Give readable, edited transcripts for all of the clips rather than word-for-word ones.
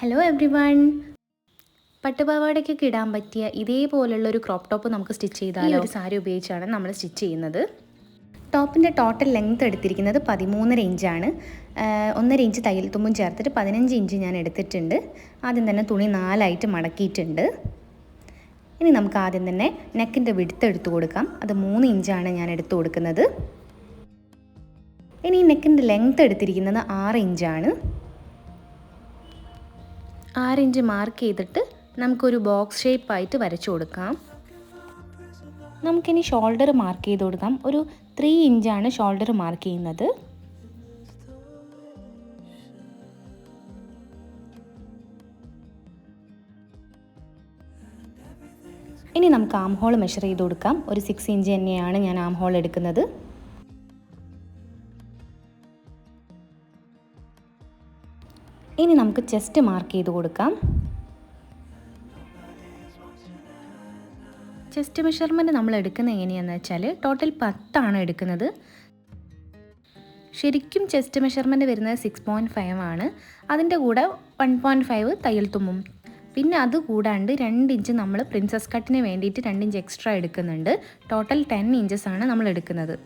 Hello every one. പട്ടുപാവാടയ്ക്കൊക്കെ ഇടാൻ പറ്റിയ ഇതേപോലുള്ളൊരു crop top നമുക്ക് സ്റ്റിച്ച് ചെയ്താൽ ഒരു സാരി ഉപയോഗിച്ചാണ് നമ്മൾ സ്റ്റിച്ച് ചെയ്യുന്നത്. ടോപ്പിൻ്റെ ടോട്ടൽ ലെങ്ത് എടുത്തിരിക്കുന്നത് 13.5 ഇഞ്ചാണ്. 1.5 ഇഞ്ച് തയ്യൽ തുമ്പും ചേർത്തിട്ട് 15 ഇഞ്ച് ഞാൻ എടുത്തിട്ടുണ്ട്. ആദ്യം തന്നെ തുണി 4ആയിട്ട് മടക്കിയിട്ടുണ്ട്. ഇനി നമുക്ക് ആദ്യം തന്നെ നെക്കിൻ്റെ വിഡ്ത്ത് എടുത്തു കൊടുക്കാം. അത് 3 ഇഞ്ചാണ് ഞാൻ എടുത്തു കൊടുക്കുന്നത്. ഇനി നെക്കിൻ്റെ ലെങ്ത് എടുത്തിരിക്കുന്നത് 6 ഇഞ്ചാണ്. 6 ഇഞ്ച് മാർക്ക് ചെയ്തിട്ട് നമുക്കൊരു ബോക്സ് ഷേപ്പായിട്ട് വരച്ചു കൊടുക്കാം. നമുക്കിനി ഷോൾഡർ മാർക്ക് ചെയ്ത് കൊടുക്കാം. ഒരു 3 ഇഞ്ചാണ് ഷോൾഡർ മാർക്ക് ചെയ്യുന്നത്. ഇനി നമുക്ക് ആം ഹോൾ മെഷർ ചെയ്ത് കൊടുക്കാം. ഒരു 6 ഇഞ്ച് തന്നെയാണ് ഞാൻ ആം ഹോൾ എടുക്കുന്നത്. ഇനി നമുക്ക് ചെസ്റ്റ് മാർക്ക് ചെയ്ത് കൊടുക്കാം. ചെസ്റ്റ് മെഷർമെൻറ്റ് നമ്മൾ എടുക്കുന്നത് എങ്ങനെയാണെന്ന് വെച്ചാൽ ടോട്ടൽ 10 എടുക്കുന്നത്. ശരിക്കും ചെസ്റ്റ് മെഷർമെൻറ്റ് വരുന്നത് 6.5 ആണ്. അതിൻ്റെ കൂടെ 1.5 തയ്യൽ തുമ്പും. പിന്നെ അത് കൂടാണ്ട് 2 ഇഞ്ച് നമ്മൾ പ്രിൻസസ് കട്ടിന് വേണ്ടിയിട്ട് 2 ഇഞ്ച് എക്സ്ട്രാ എടുക്കുന്നുണ്ട്. ടോട്ടൽ 10 ഇഞ്ചസ് ആണ് നമ്മൾ എടുക്കുന്നത്.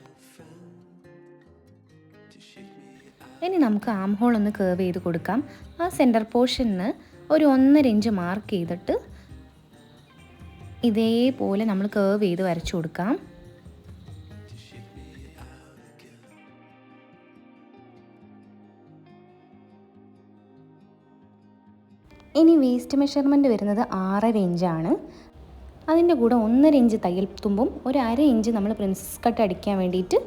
ഇനി നമുക്ക് ആം ഹോൾ ഒന്ന് കർവ് ചെയ്ത് കൊടുക്കാം. ആ സെൻറ്റർ പോർഷന് ഒരു 1.5 ഇഞ്ച് മാർക്ക് ചെയ്തിട്ട് ഇതേപോലെ നമ്മൾ കർവ് ചെയ്ത് വരച്ചു കൊടുക്കാം. ഇനി വേസ്റ്റ് മെഷർമെൻറ്റ് വരുന്നത് 6.5 ഇഞ്ചാണ്. അതിൻ്റെ കൂടെ 1.5 ഇഞ്ച് തയ്യൽ തുമ്പും ഒരു 1/2 ഇഞ്ച് നമ്മൾ പ്രിൻസസ് കട്ട് അടിക്കാൻ വേണ്ടിയിട്ട്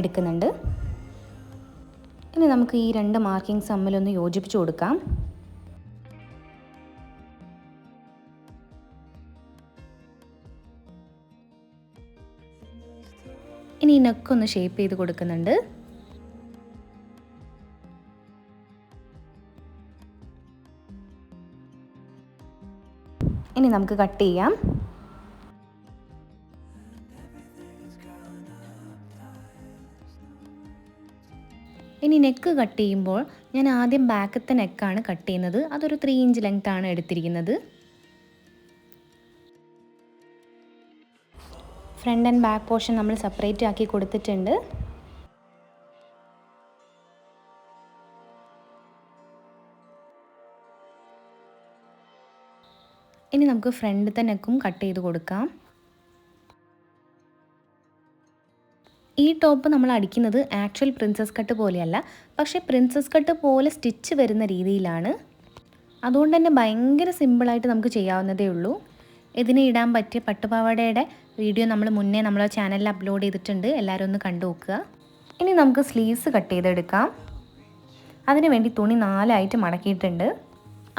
എടുക്കുന്നുണ്ട്. ഇനി നമുക്ക് ഈ 2 മാർക്കിങ്സ് തമ്മിലൊന്ന് യോജിപ്പിച്ച് കൊടുക്കാം. ഇനി നെക്കൊന്ന് ഷേപ്പ് ചെയ്ത് കൊടുക്കുന്നുണ്ട്. ഇനി നമുക്ക് കട്ട് ചെയ്യാം. ഇനി നെക്ക് കട്ട് ചെയ്യുമ്പോൾ ഞാൻ ആദ്യം ബാക്കത്തെ നെക്കാണ് കട്ട് ചെയ്യുന്നത്. അതൊരു 3 ഇഞ്ച് ലെങ്ത് ആണ് എടുത്തിരിക്കുന്നത്. ഫ്രണ്ട് ആൻഡ് ബാക്ക് പോർഷൻ നമ്മൾ സെപ്പറേറ്റ് ആക്കി കൊടുത്തിട്ടുണ്ട്. ഇനി നമുക്ക് ഫ്രണ്ടിലത്തെ നെക്കും കട്ട് ചെയ്ത് കൊടുക്കാം. ഈ ടോപ്പ് നമ്മൾ അടിക്കുന്നത് ആക്ച്വൽ പ്രിൻസസ് കട്ട് പോലെയല്ല, പക്ഷേ പ്രിൻസസ് കട്ട് പോലെ സ്റ്റിച്ച് വരുന്ന രീതിയിലാണ്. അതുകൊണ്ട് തന്നെ ഭയങ്കര സിമ്പിളായിട്ട് നമുക്ക് ചെയ്യാവുന്നതേ ഉള്ളൂ. ഇതിന് ഇടാൻ പറ്റിയ പട്ടുപാവാടയുടെ വീഡിയോ നമ്മൾ മുന്നേ നമ്മളെ ചാനലിൽ അപ്ലോഡ് ചെയ്തിട്ടുണ്ട്. എല്ലാവരും ഒന്ന് കണ്ടു നോക്കുക. ഇനി നമുക്ക് സ്ലീവ്സ് കട്ട് ചെയ്തെടുക്കാം. അതിന് വേണ്ടി തുണി 4ആയിട്ട് മടക്കിയിട്ടുണ്ട്.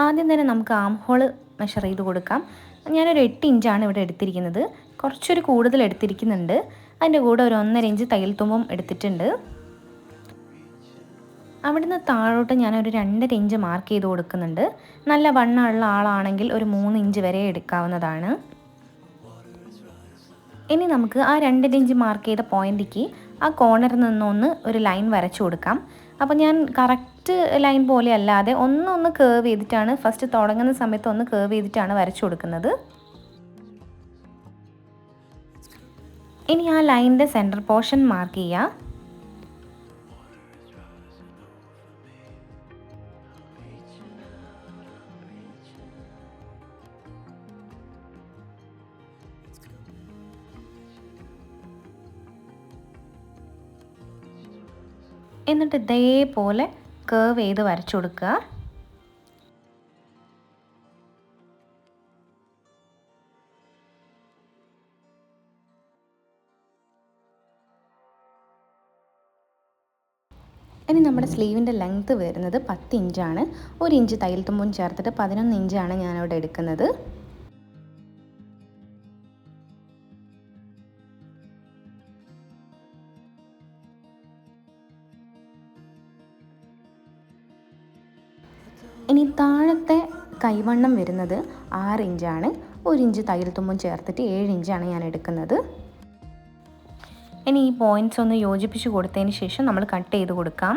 ആദ്യം തന്നെ നമുക്ക് ആം ഹോൾ മെഷർ ചെയ്ത് കൊടുക്കാം. ഞാനൊരു 8 ഇഞ്ചാണ് ഇവിടെ എടുത്തിരിക്കുന്നത്. കുറച്ചൊരു കൂടുതൽ എടുത്തിരിക്കുന്നുണ്ട്. അതിൻ്റെ കൂടെ ഒരു 1.5 ഇഞ്ച് തയ്യൽ തുമ്പും എടുത്തിട്ടുണ്ട്. അവിടുന്ന് താഴോട്ട് ഞാനൊരു 2.5 ഇഞ്ച് മാർക്ക് ചെയ്ത് കൊടുക്കുന്നുണ്ട്. നല്ല വണ്ണമുള്ള ആളാണെങ്കിൽ ഒരു 3 ഇഞ്ച് വരെ എടുക്കാവുന്നതാണ്. ഇനി നമുക്ക് ആ 2.5 ഇഞ്ച് മാർക്ക് ചെയ്ത പോയിന്റിലേക്ക് ആ കോർണറിൽ നിന്നൊന്ന് ഒരു ലൈൻ വരച്ചു കൊടുക്കാം. അപ്പോൾ ഞാൻ കറക്റ്റ് ലൈൻ പോലെ അല്ലാതെ ഒന്ന് കേർവ് ചെയ്തിട്ടാണ് ഫസ്റ്റ് തുടങ്ങുന്ന സമയത്ത് ഒന്ന് കേർവ് ചെയ്തിട്ടാണ് വരച്ചു കൊടുക്കുന്നത്. ഇനി ആ ലൈനിൻ്റെ സെൻറ്റർ പോർഷൻ മാർക്ക് ചെയ്യുക. എന്നിട്ട് ഇതേപോലെ കേർവ് ചെയ്ത് വരച്ചു കൊടുക്കുക. ഇനി നമ്മുടെ സ്ലീവിൻ്റെ ലെങ്ത്ത് വരുന്നത് 10 ഇഞ്ചാണ്. 1 ഇഞ്ച് തയ്യൽ തുമ്പും ചേർത്തിട്ട് 11 ഇഞ്ചാണ് ഞാനിവിടെ എടുക്കുന്നത്. ഇനി താഴത്തെ കൈവണ്ണം വരുന്നത് 6 ഇഞ്ചാണ്. 1 ഇഞ്ച് തയ്യൽ തുമ്പും ചേർത്തിട്ട് 7 ഇഞ്ചാണ് ഞാൻ എടുക്കുന്നത്. ഇനി ഈ പോയിൻറ്റ്സ് ഒന്ന് യോജിപ്പിച്ച് കൊടുത്തതിന് ശേഷം നമ്മൾ കട്ട് ചെയ്ത് കൊടുക്കാം.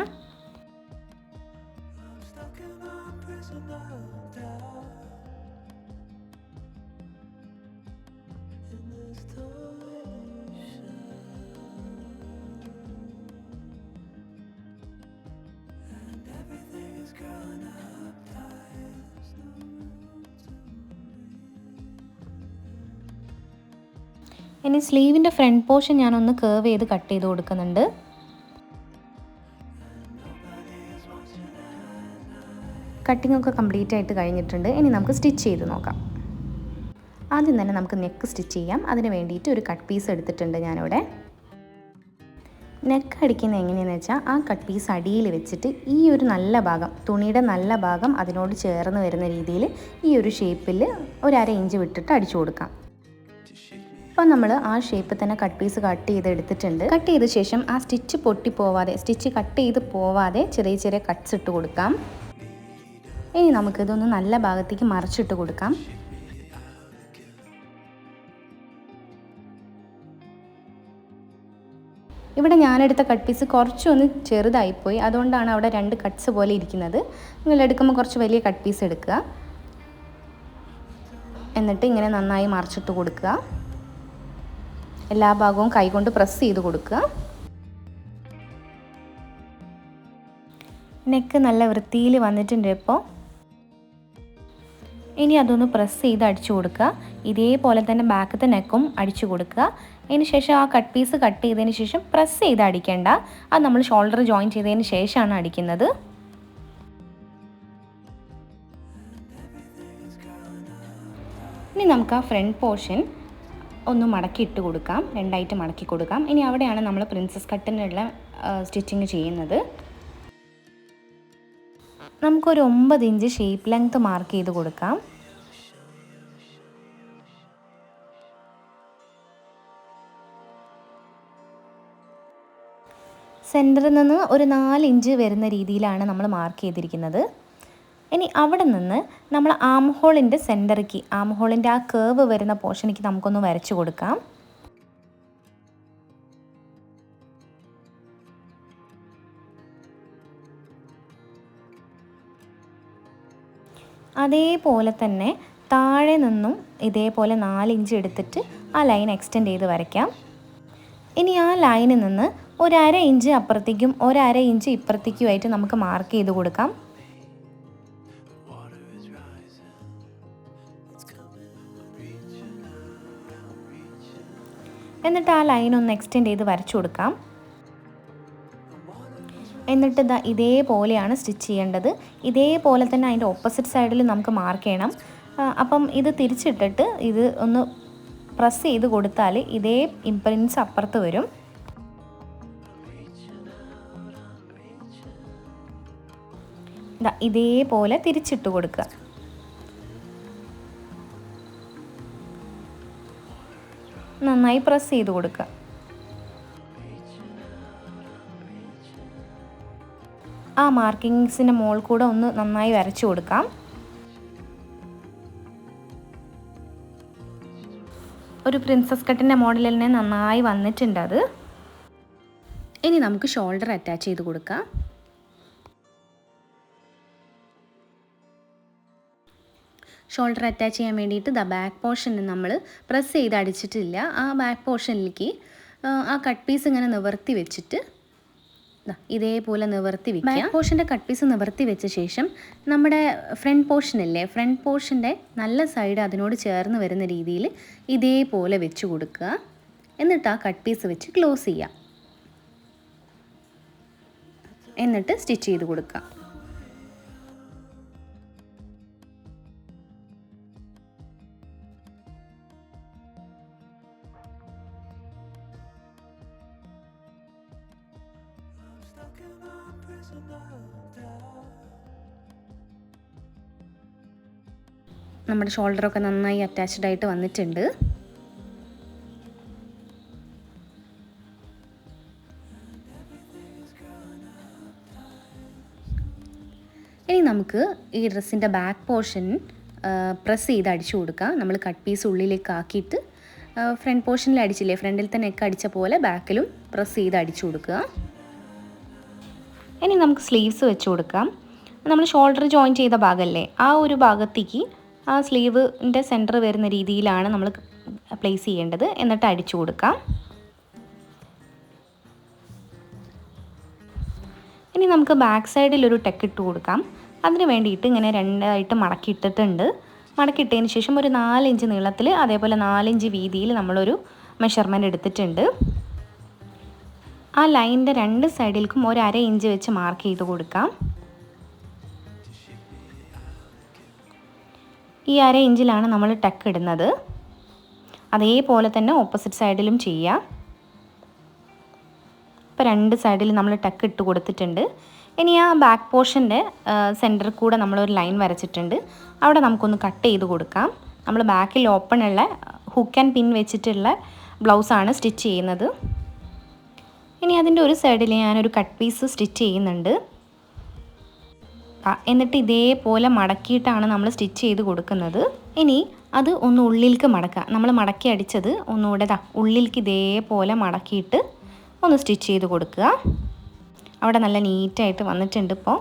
ഇനി സ്ലീവിൻ്റെ ഫ്രണ്ട് പോർഷൻ ഞാനൊന്ന് കേർവ് ചെയ്ത് കട്ട് ചെയ്ത് കൊടുക്കുന്നുണ്ട്. കട്ടിംഗ് ഒക്കെ കംപ്ലീറ്റ് ആയിട്ട് കഴിഞ്ഞിട്ടുണ്ട്. ഇനി നമുക്ക് സ്റ്റിച്ച് ചെയ്ത് നോക്കാം. ആദ്യം തന്നെ നമുക്ക് നെക്ക് സ്റ്റിച്ച് ചെയ്യാം. അതിന് വേണ്ടിയിട്ട് ഒരു കട്ട് പീസ് എടുത്തിട്ടുണ്ട് ഞാനിവിടെ. നെക്ക് അടിക്കുന്നത് എങ്ങനെയാണെന്ന് വെച്ചാൽ ആ കട്ട് പീസ് അടിയിൽ വെച്ചിട്ട് ഈ ഒരു നല്ല ഭാഗം, തുണിയുടെ നല്ല ഭാഗം അതിനോട് ചേർന്ന് വരുന്ന രീതിയിൽ ഈ ഒരു ഷേപ്പിൽ ഒരു 1/2 ഇഞ്ച് വിട്ടിട്ട് അടിച്ചു കൊടുക്കാം. അപ്പോൾ നമ്മൾ ആ ഷേപ്പിൽ തന്നെ കട്ട് പീസ് കട്ട് ചെയ്ത് എടുത്തിട്ടുണ്ട്. കട്ട് ചെയ്ത ശേഷം ആ സ്റ്റിച്ച് പൊട്ടിപ്പോവാതെ, സ്റ്റിച്ച് കട്ട് ചെയ്ത് പോവാതെ ചെറിയ ചെറിയ കട്ട്സ് ഇട്ട് കൊടുക്കാം. ഇനി നമുക്കിതൊന്ന് നല്ല ഭാഗത്തേക്ക് മറിച്ചിട്ട് കൊടുക്കാം. ഇവിടെ ഞാനെടുത്ത കട്ട് പീസ് കുറച്ചൊന്ന് ചെറുതായിപ്പോയി, അതുകൊണ്ടാണ് അവിടെ 2 കട്ട്സ് പോലെ ഇരിക്കുന്നത്. നിങ്ങൾ എടുക്കുമ്പോൾ കുറച്ച് വലിയ കട്ട് പീസ് എടുക്കുക. എന്നിട്ട് ഇങ്ങനെ നന്നായി മറിച്ചിട്ട് കൊടുക്കുക. എല്ലാ ഭാഗവും കൈകൊണ്ട് പ്രസ് ചെയ്ത് കൊടുക്കുക. നെക്ക് നല്ല വൃത്തിയിൽ വന്നിട്ടുണ്ട്. ഇപ്പോൾ ഇനി അതൊന്ന് പ്രസ് ചെയ്ത് അടിച്ചു കൊടുക്കുക. ഇതേപോലെ തന്നെ ബാക്കത്തെ നെക്കും അടിച്ചു കൊടുക്കുക. അതിന് ശേഷം ആ കട്ട് പീസ് കട്ട് ചെയ്തതിന് ശേഷം പ്രസ് ചെയ്ത് അടിക്കേണ്ട, അത് നമ്മൾ ഷോൾഡർ ജോയിൻ ചെയ്തതിന് ശേഷമാണ് അടിക്കുന്നത്. ഇനി നമുക്ക് ആ ഫ്രണ്ട് പോർഷൻ ഒന്ന് മടക്കി ഇട്ട് കൊടുക്കാം. 2ആയിട്ട് മടക്കി കൊടുക്കാം. ഇനി അവിടെയാണ് നമ്മൾ പ്രിൻസസ് കട്ടിനുള്ള സ്റ്റിച്ചിങ് ചെയ്യുന്നത്. നമുക്കൊരു 9 ഇഞ്ച് ഷേപ്പ് ലെങ്ത് മാർക്ക് ചെയ്ത് കൊടുക്കാം. സെൻറ്ററിൽ നിന്ന് ഒരു 4 ഇഞ്ച് വരുന്ന രീതിയിലാണ് നമ്മൾ മാർക്ക് ചെയ്തിരിക്കുന്നത്. ഇനി അവിടെ നിന്ന് നമ്മൾ ആം ഹോളിൻ്റെ സെൻറ്ററിക്ക്, ആം ഹോളിൻ്റെ ആ കേർവ് വരുന്ന പോർഷനിലേക്ക് നമുക്കൊന്ന് വരച്ചു കൊടുക്കാം. അതേപോലെ തന്നെ താഴെ നിന്നും ഇതേപോലെ 4 ഇഞ്ച് എടുത്തിട്ട് ആ ലൈൻ എക്സ്റ്റെൻഡ് ചെയ്ത് വരയ്ക്കാം. ഇനി ആ ലൈനിൽ നിന്ന് ഒരു 1/2 ഇഞ്ച് അപ്പുറത്തേക്കും 1/2 ഇഞ്ച് ഇപ്പുറത്തേക്കുമായിട്ട് നമുക്ക് മാർക്ക് ചെയ്ത് കൊടുക്കാം. എന്നിട്ട് ആ ലൈൻ ഒന്ന് എക്സ്റ്റെൻഡ് ചെയ്ത് വരച്ചു കൊടുക്കാം. എന്നിട്ട് ഇതേപോലെയാണ് സ്റ്റിച്ച് ചെയ്യേണ്ടത്. ഇതേപോലെ തന്നെ അതിൻ്റെ ഓപ്പോസിറ്റ് സൈഡിൽ നമുക്ക് മാർക്ക് ചെയ്യണം. അപ്പം ഇത് തിരിച്ചിട്ടിട്ട് ഇത് ഒന്ന് പ്രസ് ചെയ്ത് കൊടുത്താൽ ഇതേ ഇംപ്രിൻസ് അപ്പുറത്ത് വരും. ഇതേപോലെ തിരിച്ചിട്ട് കൊടുക്കുക. നന്നായി പ്രസ് ചെയ്ത് കൊടുക്കുക. ആ മാർക്കിങ്സിൻ്റെ മുകളിൽ കൂടെ ഒന്ന് നന്നായി വരച്ചു കൊടുക്കാം. ഒരു പ്രിൻസസ് കട്ടിൻ്റെ മോഡലിൽ തന്നെ നന്നായി വന്നിട്ടുണ്ട് അത്. ഇനി നമുക്ക് ഷോൾഡർ അറ്റാച്ച് ചെയ്ത് കൊടുക്കാം. ഷോൾഡർ അറ്റാച്ച് ചെയ്യാൻ വേണ്ടിയിട്ട് ബാക്ക് പോർഷന് നമ്മൾ പ്രസ് ചെയ്ത് അടിച്ചിട്ടില്ല. ആ ബാക്ക് പോർഷനിലേക്ക് ആ കട്ട് പീസ് ഇങ്ങനെ നിവർത്തി വെച്ചിട്ട് ഇതേപോലെ നിവർത്തി വയ്ക്കുക. ബാക്ക് പോർഷൻ്റെ കട്ട് പീസ് നിവർത്തി വെച്ച ശേഷം നമ്മുടെ ഫ്രണ്ട് പോർഷനില്ലേ, ഫ്രണ്ട് പോർഷൻ്റെ നല്ല സൈഡ് അതിനോട് ചേർന്ന് വരുന്ന രീതിയിൽ ഇതേപോലെ വെച്ച് കൊടുക്കുക. എന്നിട്ട് ആ കട്ട് പീസ് വെച്ച് ക്ലോസ് ചെയ്യുക. എന്നിട്ട് സ്റ്റിച്ച് ചെയ്ത് കൊടുക്കുക. നമ്മുടെ ഷോൾഡറൊക്കെ നന്നായി അറ്റാച്ച്ഡ് ആയിട്ട് വന്നിട്ടുണ്ട്. ഇനി നമുക്ക് ഈ ഡ്രസ്സിൻ്റെ ബാക്ക് പോർഷൻ പ്രസ് ചെയ്ത് അടിച്ചു കൊടുക്കുക. നമ്മൾ കട്ട് പീസ് ഉള്ളിലേക്ക് ആക്കിയിട്ട് ഫ്രണ്ട് പോർഷനിൽ അടിച്ചില്ലേ, ഫ്രണ്ടിൽ തന്നെ നെക്ക് അടിച്ച പോലെ ബാക്കിലും പ്രസ് ചെയ്ത് അടിച്ചു കൊടുക്കുക. ഇനി നമുക്ക് സ്ലീവ്സ് വെച്ച് കൊടുക്കാം. നമ്മൾ ഷോൾഡർ ജോയിൻ ചെയ്ത ഭാഗമല്ലേ, ആ ഒരു ഭാഗത്തേക്ക് ആ സ്ലീവിൻ്റെ സെൻറ്റർ വരുന്ന രീതിയിലാണ് നമ്മൾ പ്ലേസ് ചെയ്യേണ്ടത്. എന്നിട്ട് അടിച്ചു കൊടുക്കാം. ഇനി നമുക്ക് ബാക്ക് സൈഡിൽ ഒരു ടെക്ക് ഇട്ട് കൊടുക്കാം. അതിന് വേണ്ടിയിട്ട് ഇങ്ങനെ 2ആയിട്ട് മടക്കിയിട്ടിട്ടുണ്ട്. മടക്കിയിട്ടതിന് ശേഷം ഒരു 4 ഇഞ്ച് നീളത്തിൽ അതേപോലെ 4 ഇഞ്ച് വീതിയിൽ നമ്മളൊരു മെഷർമെൻറ്റ് എടുത്തിട്ടുണ്ട്. ആ ലൈനിൻ്റെ 2 സൈഡിൽക്കും 1/2 ഇഞ്ച് വെച്ച് മാർക്ക് ചെയ്ത് കൊടുക്കാം. ഈ 1/2 ഇഞ്ചിലാണ് നമ്മൾ ടക്ക് ഇടുന്നത്. അതേപോലെ തന്നെ ഓപ്പോസിറ്റ് സൈഡിലും ചെയ്യാം. ഇപ്പോൾ 2 സൈഡിൽ നമ്മൾ ടക്ക് ഇട്ട് കൊടുത്തിട്ടുണ്ട്. ഇനി ആ ബാക്ക് പോർഷൻ്റെ സെൻറ്ററിൽ കൂടെ നമ്മളൊരു ലൈൻ വരച്ചിട്ടുണ്ട്. അവിടെ നമുക്കൊന്ന് കട്ട് ചെയ്ത് കൊടുക്കാം. നമ്മൾ ബാക്കിൽ ഓപ്പൺ ഉള്ള ഹുക്ക് ആൻഡ് പിൻ വെച്ചിട്ടുള്ള ബ്ലൗസാണ് സ്റ്റിച്ച് ചെയ്യുന്നത്. ഇനി അതിൻ്റെ ഒരു സൈഡിൽ ഞാനൊരു കട്ട് പീസ് സ്റ്റിച്ച് ചെയ്യുന്നുണ്ട്. എന്നിട്ട് ഇതേപോലെ മടക്കിയിട്ടാണ് നമ്മൾ സ്റ്റിച്ച് ചെയ്ത് കൊടുക്കുന്നത്. ഇനി അത് ഒന്ന് ഉള്ളിലേക്ക് മടക്കുക. നമ്മൾ മടക്കി അടിച്ചത് ഒന്നുകൂടെ ഉള്ളിലേക്ക് ഇതേപോലെ മടക്കിയിട്ട് ഒന്ന് സ്റ്റിച്ച് ചെയ്ത് കൊടുക്കുക. അവിടെ നല്ല നീറ്റായിട്ട് വന്നിട്ടുണ്ട് ഇപ്പോൾ.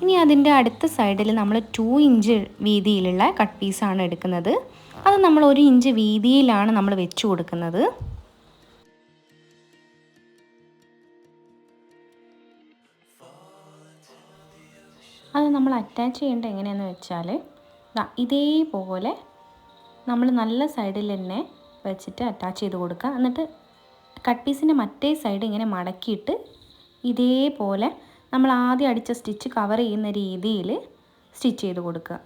ഇനി അതിൻ്റെ അടുത്ത സൈഡിൽ നമ്മൾ 2 ഇഞ്ച് വീതിയിലുള്ള കട്ട് പീസാണ് എടുക്കുന്നത്. അത് നമ്മൾ 1 ഇഞ്ച് വീതിയിലാണ് നമ്മൾ വെച്ച് കൊടുക്കുന്നത്. അത് നമ്മൾ അറ്റാച്ച് ചെയ്യേണ്ടത് എങ്ങനെയാണെന്ന് വെച്ചാൽ ഇതേപോലെ നമ്മൾ നല്ല സൈഡിൽ തന്നെ വെച്ചിട്ട് അറ്റാച്ച് ചെയ്ത് കൊടുക്കുക. എന്നിട്ട് കട്ട് പീസിൻ്റെ മറ്റേ സൈഡ് ഇങ്ങനെ മടക്കിയിട്ട് ഇതേപോലെ നമ്മൾ ആദ്യം അടിച്ച സ്റ്റിച്ച് കവർ ചെയ്യുന്ന രീതിയിൽ സ്റ്റിച്ച് ചെയ്ത് കൊടുക്കുക.